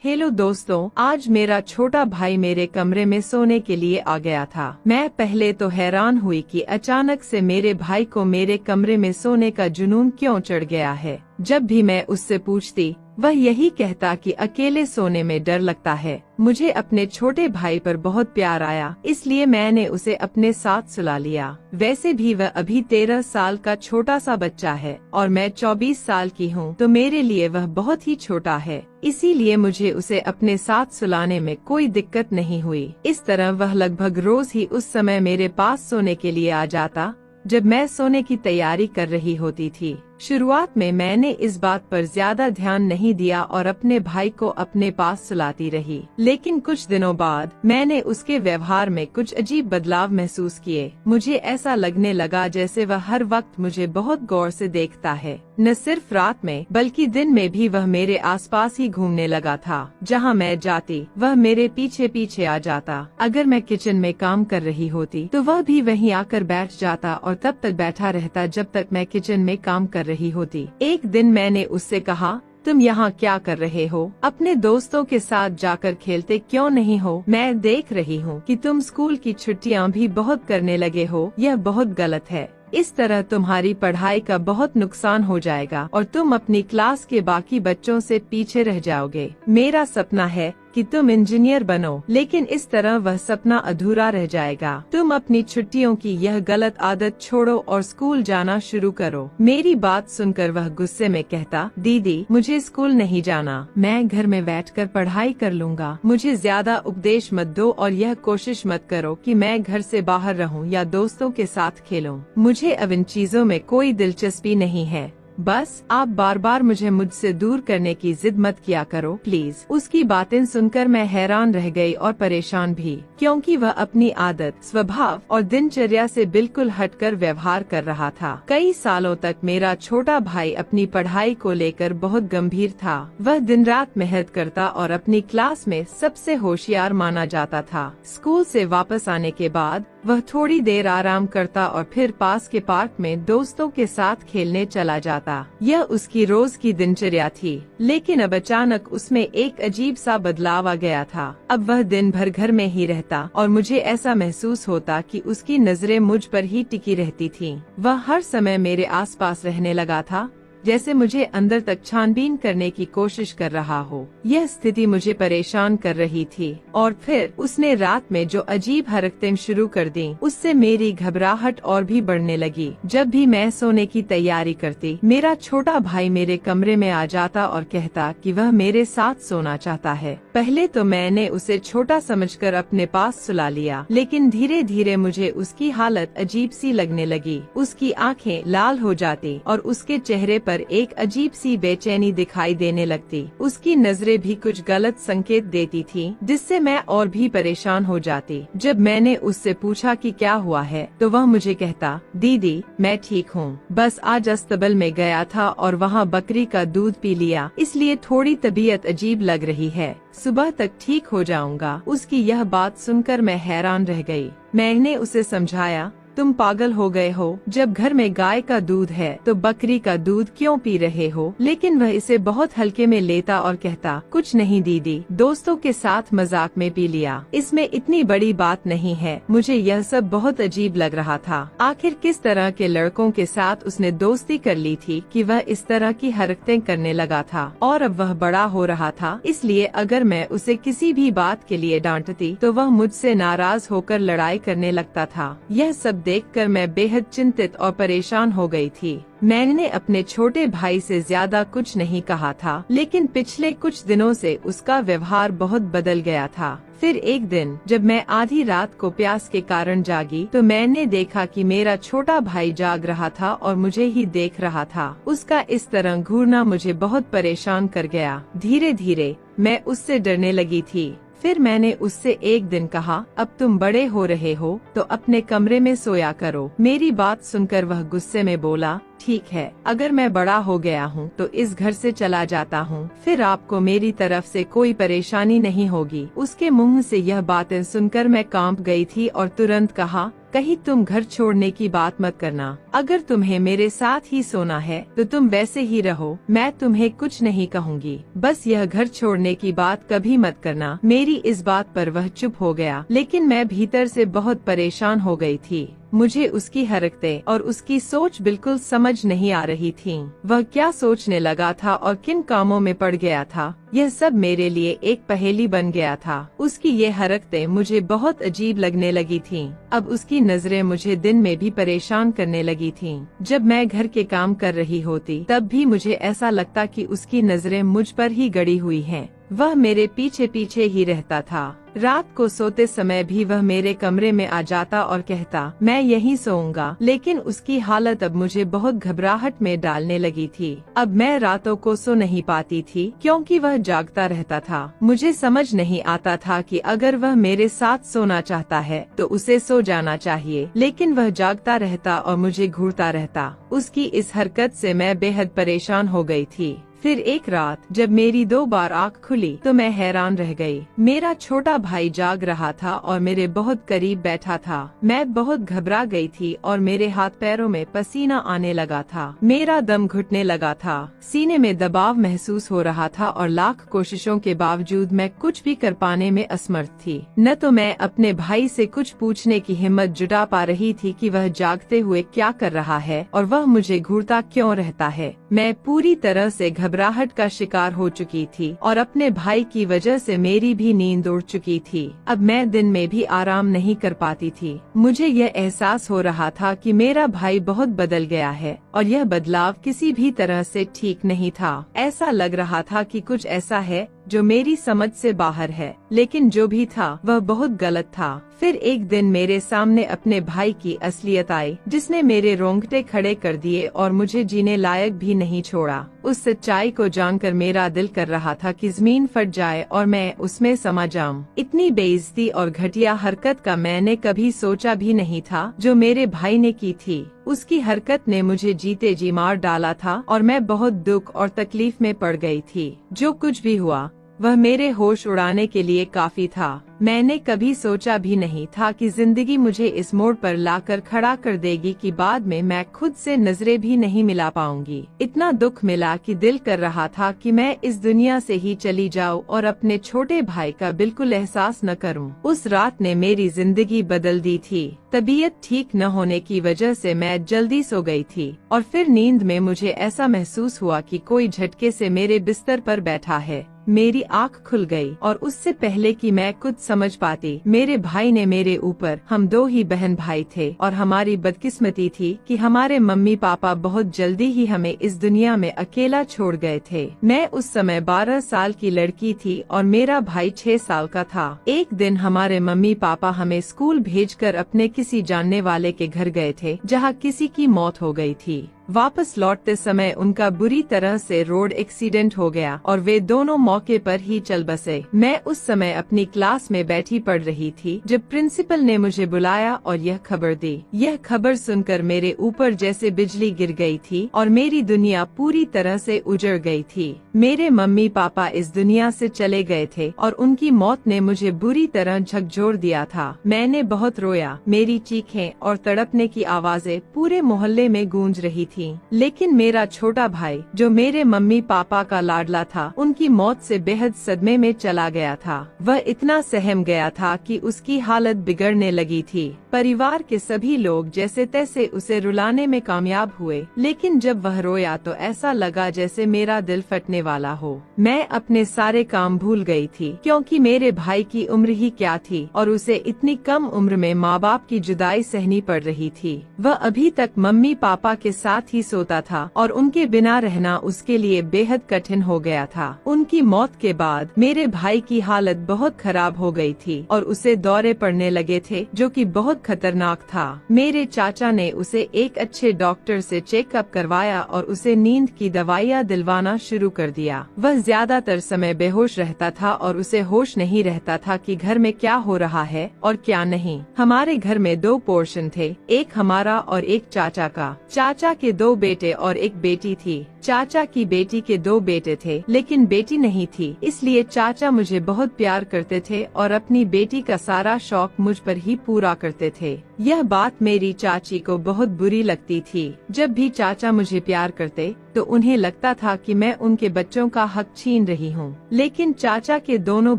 Hello दोस्तों, आज मेरा छोटा भाई मेरे कमरे में सोने के लिए आ गया था। मैं पहले तो हैरान हुई कि अचानक से मेरे भाई को मेरे कमरे में सोने का जुनून क्यों चढ़ गया है। जब भी मैं उससे पूछती, वह यही कहता कि अकेले सोने में डर लगता है। मुझे अपने छोटे भाई पर बहुत प्यार आया, इसलिए मैंने उसे अपने साथ सुला लिया। वैसे भी वह अभी 13 साल का छोटा सा बच्चा है और मैं 24 साल की हूँ, तो मेरे लिए वह बहुत ही छोटा है। इसीलिए मुझे उसे अपने साथ सुलाने में कोई दिक्कत नहीं हुई। इस तरह वह लगभग रोज ही उस समय मेरे पास सोने के लिए आ जाता जब मैं सोने की तैयारी कर रही होती थी। शुरुआत में मैंने इस बात पर ज्यादा ध्यान नहीं दिया और अपने भाई को अपने पास सुलाती रही, लेकिन कुछ दिनों बाद मैंने उसके व्यवहार में कुछ अजीब बदलाव महसूस किए। मुझे ऐसा लगने लगा जैसे वह हर वक्त मुझे बहुत गौर से देखता है। न सिर्फ रात में बल्कि दिन में भी वह मेरे आसपास ही घूमने लगा था। जहाँ मैं जाती वह मेरे पीछे पीछे आ जाता। अगर मैं किचन में काम कर रही होती तो वह भी वहीं आकर बैठ जाता और तब तक बैठा रहता जब तक मैं किचन में काम कर रही होती। एक दिन मैंने उससे कहा, तुम यहाँ क्या कर रहे हो? अपने दोस्तों के साथ जाकर खेलते क्यों नहीं हो? मैं देख रही हूँ कि तुम स्कूल की छुट्टियाँ भी बहुत करने लगे हो। यह बहुत गलत है। इस तरह तुम्हारी पढ़ाई का बहुत नुकसान हो जाएगा और तुम अपनी क्लास के बाकी बच्चों से पीछे रह जाओगे। मेरा सपना है कि तुम इंजीनियर बनो, लेकिन इस तरह वह सपना अधूरा रह जाएगा। तुम अपनी छुट्टियों की यह गलत आदत छोड़ो और स्कूल जाना शुरू करो। मेरी बात सुनकर वह गुस्से में कहता, दीदी मुझे स्कूल नहीं जाना, मैं घर में बैठकर पढ़ाई कर लूँगा। मुझे ज्यादा उपदेश मत दो और यह कोशिश मत करो कि मैं घर से बाहर रहूं या दोस्तों के साथ खेलूं। मुझे अब इन चीजों में कोई दिलचस्पी नहीं है। बस आप बार बार मुझसे दूर करने की जिद मत किया करो प्लीज। उसकी बातें सुनकर मैं हैरान रह गई और परेशान भी, क्योंकि वह अपनी आदत, स्वभाव और दिनचर्या से बिल्कुल हटकर व्यवहार कर रहा था। कई सालों तक मेरा छोटा भाई अपनी पढ़ाई को लेकर बहुत गंभीर था। वह दिन रात मेहनत करता और अपनी क्लास में सबसे होशियार माना जाता था। स्कूल से वापस आने के बाद वह थोड़ी देर आराम करता और फिर पास के पार्क में दोस्तों के साथ खेलने चला जाता। यह उसकी रोज की दिनचर्या थी, लेकिन अब अचानक उसमें एक अजीब सा बदलाव आ गया था। अब वह दिन भर घर में ही रहता और मुझे ऐसा महसूस होता कि उसकी नजरें मुझ पर ही टिकी रहती थीं। वह हर समय मेरे आसपास रहने लगा था, जैसे मुझे अंदर तक छानबीन करने की कोशिश कर रहा हो। यह स्थिति मुझे परेशान कर रही थी और फिर उसने रात में जो अजीब हरकतें शुरू कर दी, उससे मेरी घबराहट और भी बढ़ने लगी। जब भी मैं सोने की तैयारी करती, मेरा छोटा भाई मेरे कमरे में आ जाता और कहता कि वह मेरे साथ सोना चाहता है। पहले तो मैंने उसे छोटा समझकर अपने पास सुला लिया, लेकिन धीरे धीरे मुझे उसकी हालत अजीब सी लगने लगी। उसकी आंखें लाल हो जाती और उसके चेहरे पर एक अजीब सी बेचैनी दिखाई देने लगती। उसकी नजरें भी कुछ गलत संकेत देती थी, जिससे मैं और भी परेशान हो जाती। जब मैंने उससे पूछा कि क्या हुआ है, तो वह मुझे कहता, दीदी मैं ठीक हूँ, बस आज अस्तबल में गया था और वहाँ बकरी का दूध पी लिया, इसलिए थोड़ी तबीयत अजीब लग रही है। सुबह तक ठीक हो जाऊंगा। उसकी यह बात सुनकर मैं हैरान रह गई। मैंने उसे समझाया, तुम पागल हो गए हो, जब घर में गाय का दूध है तो बकरी का दूध क्यों पी रहे हो? लेकिन वह इसे बहुत हल्के में लेता और कहता, कुछ नहीं दीदी, दोस्तों के साथ मजाक में पी लिया, इसमें इतनी बड़ी बात नहीं है। मुझे यह सब बहुत अजीब लग रहा था। आखिर किस तरह के लड़कों के साथ उसने दोस्ती कर ली थी कि वह इस तरह की हरकतें करने लगा था। और अब वह बड़ा हो रहा था, इसलिए अगर मैं उसे किसी भी बात के लिए डांटती तो वह मुझसे नाराज होकर लड़ाई करने लगता था। यह सब देखकर मैं बेहद चिंतित और परेशान हो गई थी। मैंने अपने छोटे भाई से ज्यादा कुछ नहीं कहा था, लेकिन पिछले कुछ दिनों से उसका व्यवहार बहुत बदल गया था। फिर एक दिन जब मैं आधी रात को प्यास के कारण जागी, तो मैंने देखा कि मेरा छोटा भाई जाग रहा था और मुझे ही देख रहा था। उसका इस तरह घूरना मुझे बहुत परेशान कर गया। धीरे धीरे मैं उससे डरने लगी थी। फिर मैंने उससे एक दिन कहा, अब तुम बड़े हो रहे हो तो अपने कमरे में सोया करो। मेरी बात सुनकर वह गुस्से में बोला, ठीक है, अगर मैं बड़ा हो गया हूँ तो इस घर से चला जाता हूँ, फिर आपको मेरी तरफ से कोई परेशानी नहीं होगी। उसके मुंह से यह बातें सुनकर मैं कांप गई थी और तुरंत कहा, कहीं तुम घर छोड़ने की बात मत करना। अगर तुम्हें मेरे साथ ही सोना है तो तुम वैसे ही रहो, मैं तुम्हें कुछ नहीं कहूँगी। बस यह घर छोड़ने की बात कभी मत करना। मेरी इस बात पर वह चुप हो गया, लेकिन मैं भीतर से बहुत परेशान हो गई थी। मुझे उसकी हरकतें और उसकी सोच बिल्कुल समझ नहीं आ रही थी। वह क्या सोचने लगा था और किन कामों में पड़ गया था, यह सब मेरे लिए एक पहेली बन गया था। उसकी ये हरकतें मुझे बहुत अजीब लगने लगी थीं। अब उसकी नजरें मुझे दिन में भी परेशान करने लगी थीं। जब मैं घर के काम कर रही होती तब भी मुझे ऐसा लगता कि उसकी नजरें मुझ पर ही गड़ी हुई हैं। वह मेरे पीछे पीछे ही रहता था। रात को सोते समय भी वह मेरे कमरे में आ जाता और कहता, मैं यहीं सोऊंगा। लेकिन उसकी हालत अब मुझे बहुत घबराहट में डालने लगी थी। अब मैं रातों को सो नहीं पाती थी क्योंकि वह जागता रहता था। मुझे समझ नहीं आता था कि अगर वह मेरे साथ सोना चाहता है तो उसे सो जाना चाहिए, लेकिन वह जागता रहता और मुझे घूरता रहता। उसकी इस हरकत से मैं बेहद परेशान हो गई थी। फिर एक रात जब मेरी 2 बार आँख खुली तो मैं हैरान रह गई। मेरा छोटा भाई जाग रहा था और मेरे बहुत करीब बैठा था। मैं बहुत घबरा गई थी और मेरे हाथ पैरों में पसीना आने लगा था। मेरा दम घुटने लगा था, सीने में दबाव महसूस हो रहा था और लाख कोशिशों के बावजूद मैं कुछ भी कर पाने में असमर्थ थी। न तो मैं अपने भाई से कुछ पूछने की हिम्मत जुटा पा रही थी कि वह जागते हुए क्या कर रहा है और वह मुझे घूरता क्यों रहता है। मैं पूरी तरह से घबराहट का शिकार हो चुकी थी और अपने भाई की वजह से मेरी भी नींद उड़ चुकी थी। अब मैं दिन में भी आराम नहीं कर पाती थी। मुझे यह एहसास हो रहा था कि मेरा भाई बहुत बदल गया है और यह बदलाव किसी भी तरह से ठीक नहीं था। ऐसा लग रहा था कि कुछ ऐसा है जो मेरी समझ से बाहर है, लेकिन जो भी था वह बहुत गलत था। फिर एक दिन मेरे सामने अपने भाई की असलियत आई, जिसने मेरे रोंगटे खड़े कर दिए और मुझे जीने लायक भी नहीं छोड़ा। उस सच्चाई को जानकर मेरा दिल कर रहा था कि जमीन फट जाए और मैं उसमें समा जाऊं। इतनी बेइज्जती और घटिया हरकत का मैंने कभी सोचा भी नहीं था जो मेरे भाई ने की थी। उसकी हरकत ने मुझे जीते जी मार डाला था और मैं बहुत दुख और तकलीफ में पड़ गई थी। जो कुछ भी हुआ वह मेरे होश उड़ाने के लिए काफी था। मैंने कभी सोचा भी नहीं था कि जिंदगी मुझे इस मोड़ पर लाकर खड़ा कर देगी कि बाद में मैं खुद से नजरें भी नहीं मिला पाऊंगी। इतना दुख मिला कि दिल कर रहा था कि मैं इस दुनिया से ही चली जाऊं और अपने छोटे भाई का बिल्कुल एहसास न करूं। उस रात ने मेरी जिंदगी बदल दी थी। तबीयत ठीक न होने की वजह से मैं जल्दी सो गई थी और फिर नींद में मुझे ऐसा महसूस हुआ कि कोई झटके से मेरे बिस्तर पर बैठा है। मेरी आँख खुल गई और उससे पहले कि मैं कुछ समझ पाती, मेरे भाई ने मेरे ऊपर, हम 2 ही बहन भाई थे और हमारी बदकिस्मती थी कि हमारे मम्मी पापा बहुत जल्दी ही हमें इस दुनिया में अकेला छोड़ गए थे। मैं उस समय 12 साल की लड़की थी और मेरा भाई 6 साल का था। एक दिन हमारे मम्मी पापा हमें स्कूल भेजकर अपने किसी जानने वाले के घर गए थे जहाँ किसी की मौत हो गई थी। वापस लौटते समय उनका बुरी तरह से रोड एक्सीडेंट हो गया और वे दोनों मौके पर ही चल बसे। मैं उस समय अपनी क्लास में बैठी पढ़ रही थी जब प्रिंसिपल ने मुझे बुलाया और यह खबर दी। यह खबर सुनकर मेरे ऊपर जैसे बिजली गिर गई थी और मेरी दुनिया पूरी तरह से उजड़ गई थी। मेरे मम्मी पापा इस दुनिया से चले गए थे और उनकी मौत ने मुझे बुरी तरह झकझोर दिया था। मैंने बहुत रोया। मेरी चीखें और तड़पने की आवाजें पूरे मोहल्ले में गूंज रही थी। लेकिन मेरा छोटा भाई, जो मेरे मम्मी पापा का लाडला था, उनकी मौत से बेहद सदमे में चला गया था। वह इतना सहम गया था कि उसकी हालत बिगड़ने लगी थी। परिवार के सभी लोग जैसे तैसे उसे रुलाने में कामयाब हुए, लेकिन जब वह रोया तो ऐसा लगा जैसे मेरा दिल फटने वाला हो। मैं अपने सारे काम भूल गई थी क्योंकि मेरे भाई की उम्र ही क्या थी और उसे इतनी कम उम्र में माँ बाप की जुदाई सहनी पड़ रही थी। वह अभी तक मम्मी पापा के साथ ही सोता था और उनके बिना रहना उसके लिए बेहद कठिन हो गया था। उनकी मौत के बाद मेरे भाई की हालत बहुत खराब हो गई थी और उसे दौरे पड़ने लगे थे, जो कि बहुत खतरनाक था। मेरे चाचा ने उसे एक अच्छे डॉक्टर से चेकअप करवाया और उसे नींद की दवाइयाँ दिलवाना शुरू कर दिया। वह ज्यादातर समय बेहोश रहता था और उसे होश नहीं रहता था कि घर में क्या हो रहा है और क्या नहीं। हमारे घर में 2 पोर्शन थे, एक हमारा और एक चाचा का। चाचा के के 2 बेटे और एक बेटी थी। चाचा की बेटी के 2 बेटे थे, लेकिन बेटी नहीं थी, इसलिए चाचा मुझे बहुत प्यार करते थे और अपनी बेटी का सारा शौक मुझ पर ही पूरा करते थे। यह बात मेरी चाची को बहुत बुरी लगती थी। जब भी चाचा मुझे प्यार करते तो उन्हें लगता था कि मैं उनके बच्चों का हक छीन रही हूँ। लेकिन चाचा के दोनों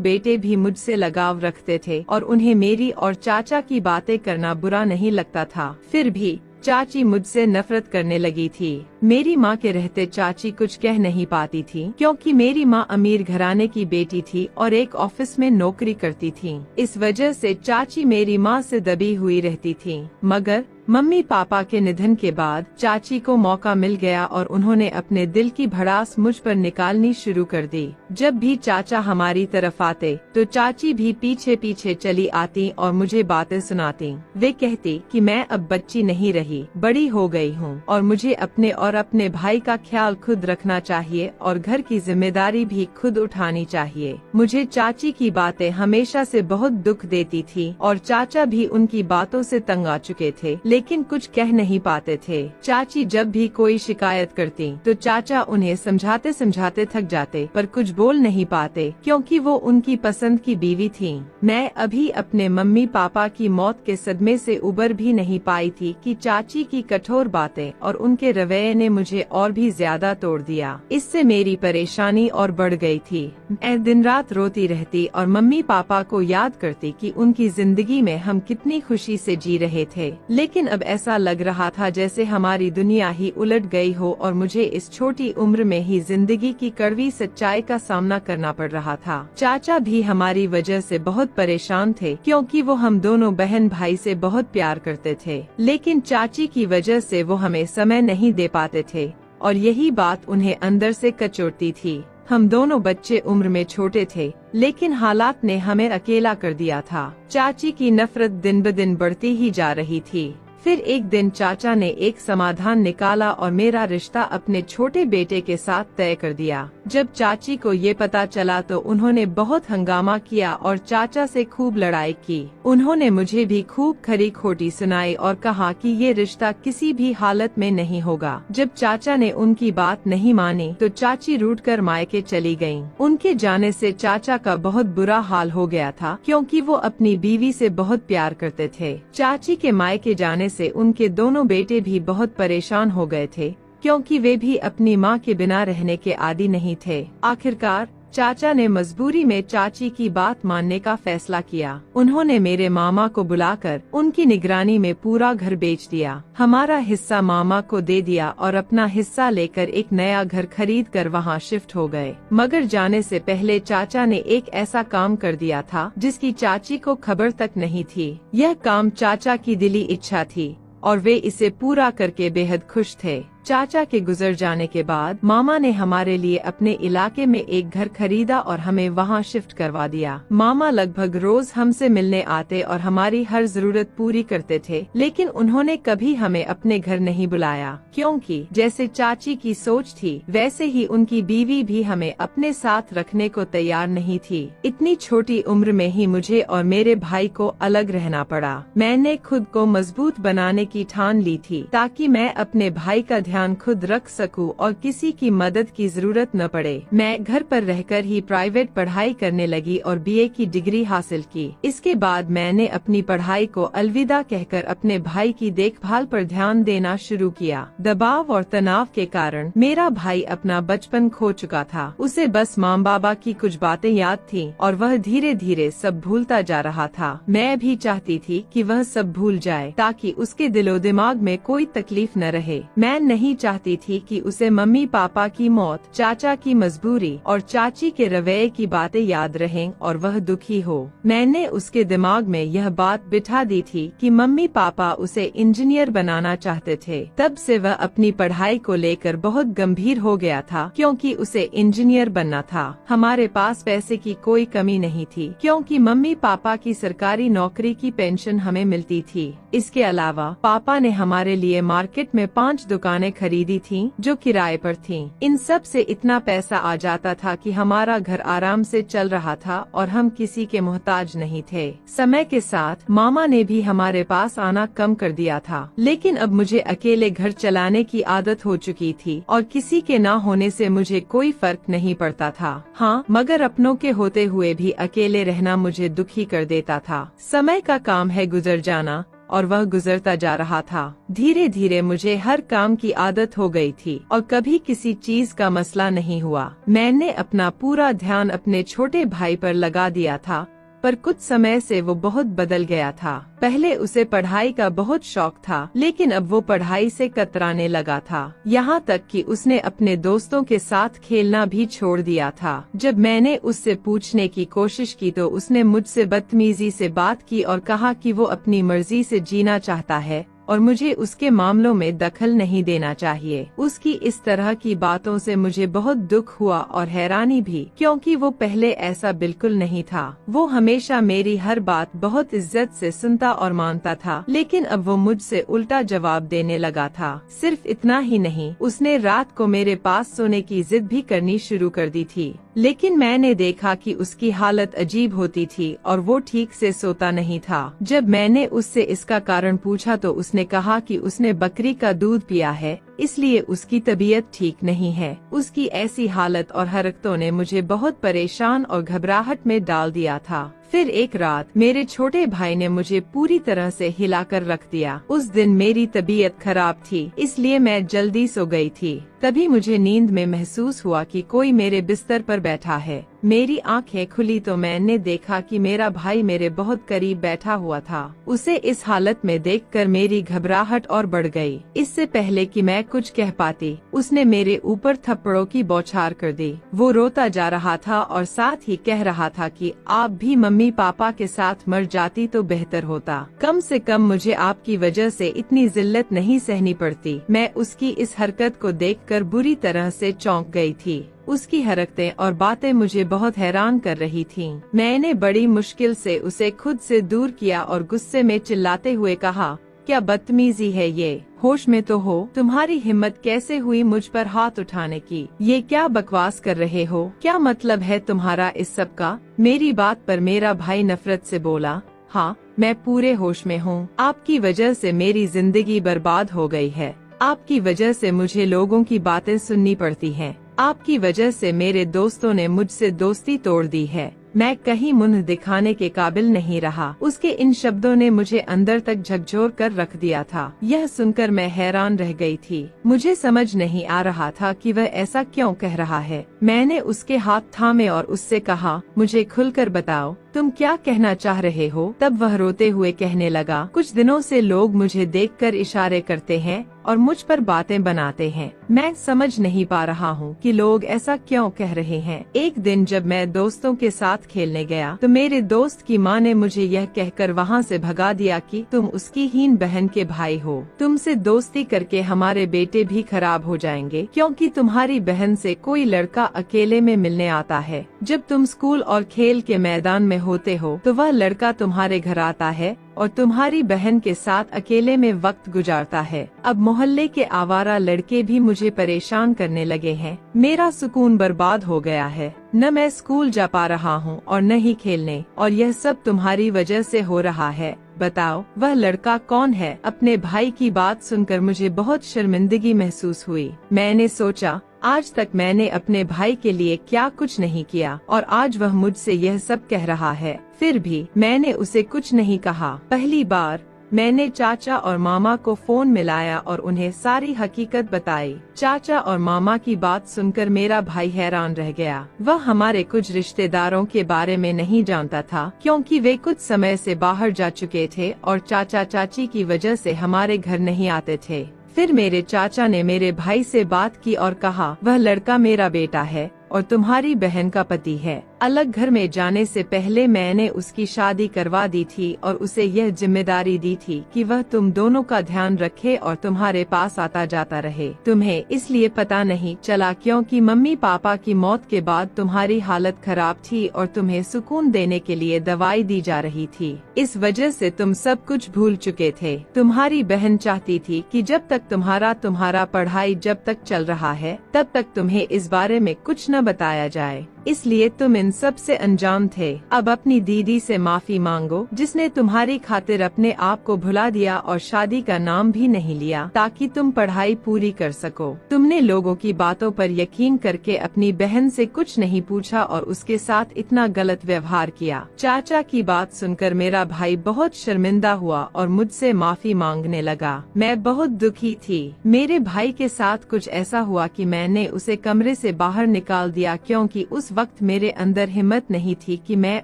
बेटे भी मुझसे लगाव रखते थे और उन्हें मेरी और चाचा की बातें करना बुरा नहीं लगता था। फिर भी चाची मुझसे नफरत करने लगी थी। मेरी माँ के रहते चाची कुछ कह नहीं पाती थी, क्योंकि मेरी माँ अमीर घराने की बेटी थी और एक ऑफिस में नौकरी करती थी। इस वजह से चाची मेरी माँ से दबी हुई रहती थी। मगर मम्मी पापा के निधन के बाद चाची को मौका मिल गया और उन्होंने अपने दिल की भड़ास मुझ पर निकालनी शुरू कर दी। जब भी चाचा हमारी तरफ आते तो चाची भी पीछे पीछे चली आती और मुझे बातें सुनाती। वे कहती कि मैं अब बच्ची नहीं रही, बड़ी हो गई हूँ और मुझे अपने और अपने भाई का ख्याल खुद रखना चाहिए और घर की जिम्मेदारी भी खुद उठानी चाहिए। मुझे चाची की बातें हमेशा से बहुत दुख देती थी और चाचा भी उनकी बातों से तंग आ चुके थे, लेकिन कुछ कह नहीं पाते थे। चाची जब भी कोई शिकायत करती तो चाचा उन्हें समझाते समझाते थक जाते, पर कुछ बोल नहीं पाते क्योंकि वो उनकी पसंद की बीवी थी। मैं अभी अपने मम्मी पापा की मौत के सदमे से उबर भी नहीं पाई थी कि चाची की कठोर बातें और उनके रवैये ने मुझे और भी ज्यादा तोड़ दिया। इससे मेरी परेशानी और बढ़ गई थी। मैं दिन रात रोती रहती और मम्मी पापा को याद करती कि उनकी जिंदगी में हम कितनी खुशी से जी रहे थे, लेकिन अब ऐसा लग रहा था जैसे हमारी दुनिया ही उलट गई हो और मुझे इस छोटी उम्र में ही जिंदगी की कड़वी सच्चाई का सामना करना पड़ रहा था। चाचा भी हमारी वजह से बहुत परेशान थे, क्योंकि वो हम दोनों बहन भाई से बहुत प्यार करते थे, लेकिन चाची की वजह से वो हमें समय नहीं दे पाते थे और यही बात उन्हें अंदर से कचोटती थी। हम दोनों बच्चे उम्र में छोटे थे, लेकिन हालात ने हमें अकेला कर दिया था। चाची की नफरत दिन ब दिन बढ़ती ही जा रही थी। फिर एक दिन चाचा ने एक समाधान निकाला और मेरा रिश्ता अपने छोटे बेटे के साथ तय कर दिया। जब चाची को ये पता चला तो उन्होंने बहुत हंगामा किया और चाचा से खूब लड़ाई की। उन्होंने मुझे भी खूब खरी खोटी सुनाई और कहा कि ये रिश्ता किसी भी हालत में नहीं होगा। जब चाचा ने उनकी बात नहीं मानी तो चाची रूठकर मायके चली गयीं। उनके जाने से चाचा का बहुत बुरा हाल हो गया था, क्योंकि वो अपनी बीवी से बहुत प्यार करते थे। चाची के मायके जाने से उनके दोनों बेटे भी बहुत परेशान हो गए थे, क्योंकि वे भी अपनी मां के बिना रहने के आदी नहीं थे। आखिरकार चाचा ने मजबूरी में चाची की बात मानने का फैसला किया। उन्होंने मेरे मामा को बुलाकर उनकी निगरानी में पूरा घर बेच दिया। हमारा हिस्सा मामा को दे दिया और अपना हिस्सा लेकर एक नया घर खरीद कर वहाँ शिफ्ट हो गए। मगर जाने से पहले चाचा ने एक ऐसा काम कर दिया था जिसकी चाची को खबर तक नहीं थी। यह काम चाचा की दिली इच्छा थी और वे इसे पूरा करके बेहद खुश थे। चाचा के गुजर जाने के बाद मामा ने हमारे लिए अपने इलाके में एक घर खरीदा और हमें वहाँ शिफ्ट करवा दिया। मामा लगभग रोज हमसे मिलने आते और हमारी हर जरूरत पूरी करते थे, लेकिन उन्होंने कभी हमें अपने घर नहीं बुलाया, क्योंकि जैसे चाची की सोच थी वैसे ही उनकी बीवी भी हमें अपने साथ रखने को तैयार नहीं थी। इतनी छोटी उम्र में ही मुझे और मेरे भाई को अलग रहना पड़ा। मैंने खुद को मजबूत बनाने की ठान ली थी ताकि मैं अपने भाई का ध्यान खुद रख सकूं और किसी की मदद की जरूरत न पड़े। मैं घर पर रहकर ही प्राइवेट पढ़ाई करने लगी और बीए की डिग्री हासिल की। इसके बाद मैंने अपनी पढ़ाई को अलविदा कहकर अपने भाई की देखभाल पर ध्यान देना शुरू किया। दबाव और तनाव के कारण मेरा भाई अपना बचपन खो चुका था। उसे बस माँ बाबा की कुछ बातें याद थी और वह धीरे धीरे सब भूलता जा रहा था। मैं भी चाहती थी कि वह सब भूल जाए ताकि उसके दिलो दिमाग में कोई तकलीफ न रहे। मैं नहीं चाहती थी कि उसे मम्मी पापा की मौत, चाचा की मजबूरी और चाची के रवैये की बातें याद रहें और वह दुखी हो। मैंने उसके दिमाग में यह बात बिठा दी थी कि मम्मी पापा उसे इंजीनियर बनाना चाहते थे। तब से वह अपनी पढ़ाई को लेकर बहुत गंभीर हो गया था, क्योंकि उसे इंजीनियर बनना था। हमारे पास पैसे की कोई कमी नहीं थी, क्योंकि मम्मी पापा की सरकारी नौकरी की पेंशन हमें मिलती थी। इसके अलावा पापा ने हमारे लिए मार्केट में 5 दुकानें खरीदी थीं, जो किराए पर थीं। इन सब से इतना पैसा आ जाता था कि हमारा घर आराम से चल रहा था और हम किसी के मोहताज नहीं थे। समय के साथ मामा ने भी हमारे पास आना कम कर दिया था, लेकिन अब मुझे अकेले घर चलाने की आदत हो चुकी थी और किसी के ना होने से मुझे कोई फर्क नहीं पड़ता था। हाँ, मगर अपनों के होते हुए भी अकेले रहना मुझे दुखी कर देता था। समय का काम है गुजर जाना, और वह गुजरता जा रहा था। धीरे धीरे मुझे हर काम की आदत हो गई थी और कभी किसी चीज का मसला नहीं हुआ। मैंने अपना पूरा ध्यान अपने छोटे भाई पर लगा दिया था, पर कुछ समय से वो बहुत बदल गया था। पहले उसे पढ़ाई का बहुत शौक था, लेकिन अब वो पढ़ाई से कतराने लगा था। यहाँ तक कि उसने अपने दोस्तों के साथ खेलना भी छोड़ दिया था। जब मैंने उससे पूछने की कोशिश की तो उसने मुझसे बदतमीजी से बात की और कहा कि वो अपनी मर्जी से जीना चाहता है और मुझे उसके मामलों में दखल नहीं देना चाहिए। उसकी इस तरह की बातों से मुझे बहुत दुख हुआ और हैरानी भी, क्योंकि वो पहले ऐसा बिल्कुल नहीं था। वो हमेशा मेरी हर बात बहुत इज्जत से सुनता और मानता था, लेकिन अब वो मुझसे उल्टा जवाब देने लगा था। सिर्फ इतना ही नहीं, उसने रात को मेरे पास सोने की जिद भी करनी शुरू कर दी थी। लेकिन मैंने देखा कि उसकी हालत अजीब होती थी और वो ठीक से सोता नहीं था। जब मैंने उससे इसका कारण पूछा तो उसने कहा कि उसने बकरी का दूध पिया है, इसलिए उसकी तबीयत ठीक नहीं है। उसकी ऐसी हालत और हरकतों ने मुझे बहुत परेशान और घबराहट में डाल दिया था। फिर एक रात मेरे छोटे भाई ने मुझे पूरी तरह से हिलाकर रख दिया। उस दिन मेरी तबीयत खराब थी, इसलिए मैं जल्दी सो गई थी। तभी मुझे नींद में महसूस हुआ कि कोई मेरे बिस्तर पर बैठा है। मेरी आंखें खुली तो मैंने देखा कि मेरा भाई मेरे बहुत करीब बैठा हुआ था। उसे इस हालत में देखकर मेरी घबराहट और बढ़ गई। इससे पहले कि मैं कुछ कह पाती, उसने मेरे ऊपर थप्पड़ों की बौछार कर दी। वो रोता जा रहा था और साथ ही कह रहा था कि आप भी मम्मी पापा के साथ मर जाती तो बेहतर होता। कम से कम मुझे आपकी वजह से इतनी जिल्लत नहीं सहनी पड़ती। मैं उसकी इस हरकत को देखकर बुरी तरह से चौंक गई थी। उसकी हरकतें और बातें मुझे बहुत हैरान कर रही थीं। मैंने बड़ी मुश्किल से उसे खुद से दूर किया और गुस्से में चिल्लाते हुए कहा, क्या बदतमीजी है ये? होश में तो हो? तुम्हारी हिम्मत कैसे हुई मुझ पर हाथ उठाने की? ये क्या बकवास कर रहे हो? क्या मतलब है तुम्हारा इस सब का? मेरी बात पर मेरा भाई नफरत से बोला, हाँ, मैं पूरे होश में हूँ। आपकी वजह से मेरी जिंदगी बर्बाद हो गई है। आपकी वजह से मुझे लोगों की बातें सुननी पड़ती हैं। आपकी वजह से मेरे दोस्तों ने मुझसे दोस्ती तोड़ दी है। मैं कहीं मुंह दिखाने के काबिल नहीं रहा। उसके इन शब्दों ने मुझे अंदर तक झकझोर कर रख दिया था। यह सुनकर मैं हैरान रह गई थी। मुझे समझ नहीं आ रहा था कि वह ऐसा क्यों कह रहा है। मैंने उसके हाथ थामे और उससे कहा, मुझे खुलकर बताओ, तुम क्या कहना चाह रहे हो? तब वह रोते हुए कहने लगा, कुछ दिनों से लोग मुझे देखकर इशारे करते हैं और मुझ पर बातें बनाते हैं। मैं समझ नहीं पा रहा हूँ कि लोग ऐसा क्यों कह रहे हैं। एक दिन जब मैं दोस्तों के साथ खेलने गया तो मेरे दोस्त की माँ ने मुझे यह कहकर वहाँ से भगा दिया कि तुम उसकी हीन बहन के भाई हो। तुमसे दोस्ती करके हमारे बेटे भी खराब हो जाएंगे, क्योंकि तुम्हारी बहन से कोई लड़का अकेले में मिलने आता है। जब तुम स्कूल और खेल के मैदान में होते हो तो वह लड़का तुम्हारे घर आता है और तुम्हारी बहन के साथ अकेले में वक्त गुजारता है। अब मोहल्ले के आवारा लड़के भी मुझे परेशान करने लगे हैं। मेरा सुकून बर्बाद हो गया है। न मैं स्कूल जा पा रहा हूँ और न ही खेलने, और यह सब तुम्हारी वजह से हो रहा है। बताओ, वह लड़का कौन है? अपने भाई की बात सुनकर मुझे बहुत शर्मिंदगी महसूस हुई। मैंने सोचा, आज तक मैंने अपने भाई के लिए क्या कुछ नहीं किया और आज वह मुझसे यह सब कह रहा है। फिर भी मैंने उसे कुछ नहीं कहा। पहली बार मैंने चाचा और मामा को फोन मिलाया और उन्हें सारी हकीकत बताई। चाचा और मामा की बात सुनकर मेरा भाई हैरान रह गया। वह हमारे कुछ रिश्तेदारों के बारे में नहीं जानता था, क्योंकि वे कुछ समय से बाहर जा चुके थे और चाचा चाची की वजह से हमारे घर नहीं आते थे। फिर मेरे चाचा ने मेरे भाई से बात की और कहा, वह लड़का मेरा बेटा है और तुम्हारी बहन का पति है। अलग घर में जाने से पहले मैंने उसकी शादी करवा दी थी और उसे यह जिम्मेदारी दी थी कि वह तुम दोनों का ध्यान रखे और तुम्हारे पास आता जाता रहे। तुम्हें इसलिए पता नहीं चला क्योंकि मम्मी पापा की मौत के बाद तुम्हारी हालत खराब थी और तुम्हें सुकून देने के लिए दवाई दी जा रही थी। इस वजह से तुम सब कुछ भूल चुके थे। तुम्हारी बहन चाहती थी कि जब तक तुम्हारा पढ़ाई जब तक चल रहा है तब तक तुम्हें इस बारे में कुछ न बताया जाए, इसलिए तुम इन सब से अनजान थे। अब अपनी दीदी से माफी मांगो जिसने तुम्हारी खातिर अपने आप को भुला दिया और शादी का नाम भी नहीं लिया ताकि तुम पढ़ाई पूरी कर सको। तुमने लोगों की बातों पर यकीन करके अपनी बहन से कुछ नहीं पूछा और उसके साथ इतना गलत व्यवहार किया। चाचा की बात सुनकर मेरा भाई बहुत शर्मिंदा हुआ और मुझसे माफी मांगने लगा। मैं बहुत दुखी थी। मेरे भाई के साथ कुछ ऐसा हुआ कि मैंने उसे कमरे से बाहर निकाल दिया क्योंकि उस वक्त मेरे अंदर हिम्मत नहीं थी कि मैं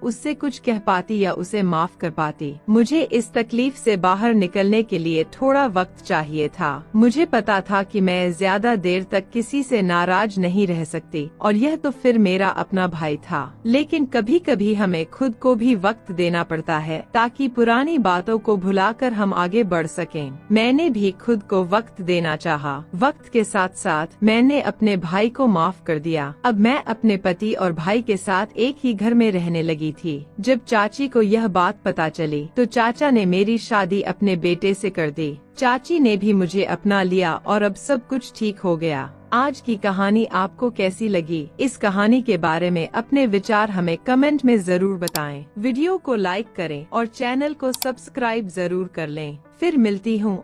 उससे कुछ कह पाती या उसे माफ कर पाती। मुझे इस तकलीफ से बाहर निकलने के लिए थोड़ा वक्त चाहिए था। मुझे पता था कि मैं ज्यादा देर तक किसी से नाराज नहीं रह सकती और यह तो फिर मेरा अपना भाई था। लेकिन कभी कभी हमें खुद को भी वक्त देना पड़ता है ताकि पुरानी बातों को भुलाकर हम आगे बढ़ सकें। मैंने भी खुद को वक्त देना चाहा। वक्त के साथ साथ मैंने अपने भाई को माफ कर दिया। अब मैं अपने पति और भाई के साथ एक ही घर में रहने लगी थी। जब चाची को यह बात पता चली तो चाचा ने मेरी शादी अपने बेटे से कर दी। चाची ने भी मुझे अपना लिया और अब सब कुछ ठीक हो गया। आज की कहानी आपको कैसी लगी? इस कहानी के बारे में अपने विचार हमें कमेंट में जरूर बताएं। वीडियो को लाइक करें और चैनल को सब्सक्राइब जरूर कर लें। फिर मिलती हूँ